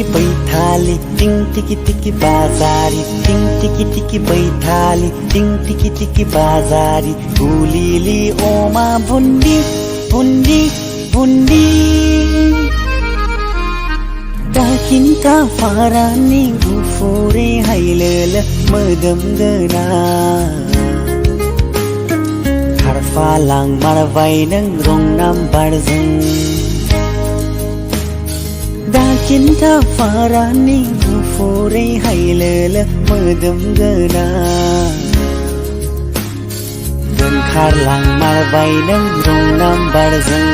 tiki baithali ting tiki bazari ting tiki baithali ting tiki bazari भुलीली ओमा बुन्दी बुन्दी बुन्दी दाकिन्ता फारानी गुफुरे हाइलेल मोदोम गोना खारफालां मारबाय नों रं नाम्बारजों दाकिन्ता फारानि गुफुरै हाइलेल मोदोम गोना दोनखारलां मारबाय नों रं नाम्बारजों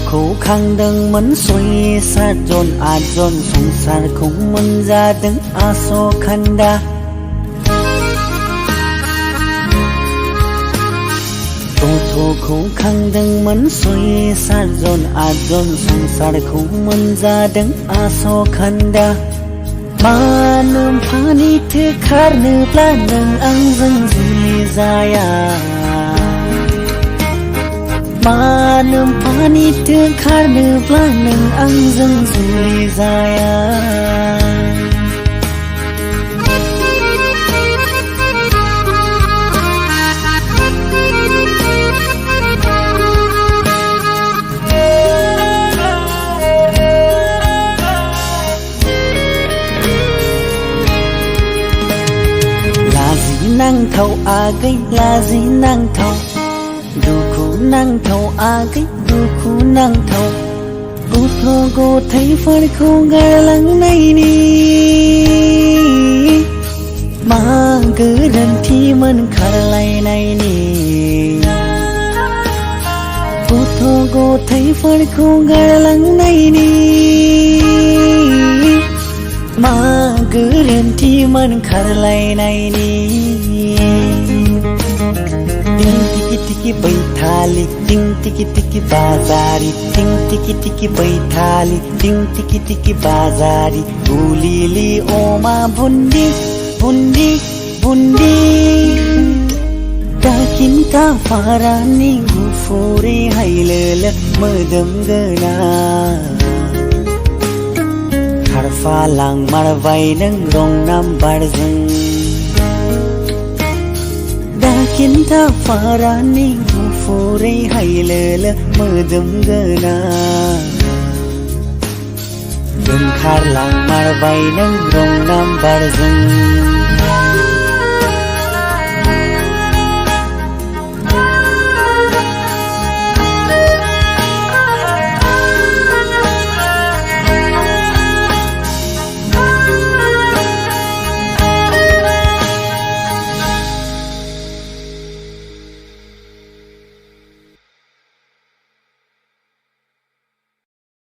खौ खांदोंमोन 6-7 जन 8 जन संसारखौ मोनजादों आस'खान्दा गथ'खौ खांदोंमोन 6-7 जन 8 जन संसारखौ मोनजादों आस'खान्दा मानो फानिथो खारनोब्ला नों आंजों जुलि जाया मानो फानिथो खारनोब्ला नों आंजों जुलि जाया लाजिनांथाव आगै लाजिनांथाव दुखु नांथाव आगै दुखु नांथाव गथ' गथायफोरखौ गारलांनायनि मा गोरोन्थिमोन खारलायनायनि गथ' गथायफोरखौ गारलांनायनि मा गोरोन्थिमोन खारलायनायनि tiki baithali ting tiki bazari ting tiki baithali ting tiki bazari भुलीली ओमा बुन्दी बुन्दी बुन्दी दाकिन्ता फारानि गुफुरे हाइलेल मोदोम गोना खारफालां मारबाय नों रं नाम्बारजों दाकिन्ता फारानि गुफुरै हाइलेल मोदोम गोना दोनखारलां मारबाय नों रं नाम्बारजों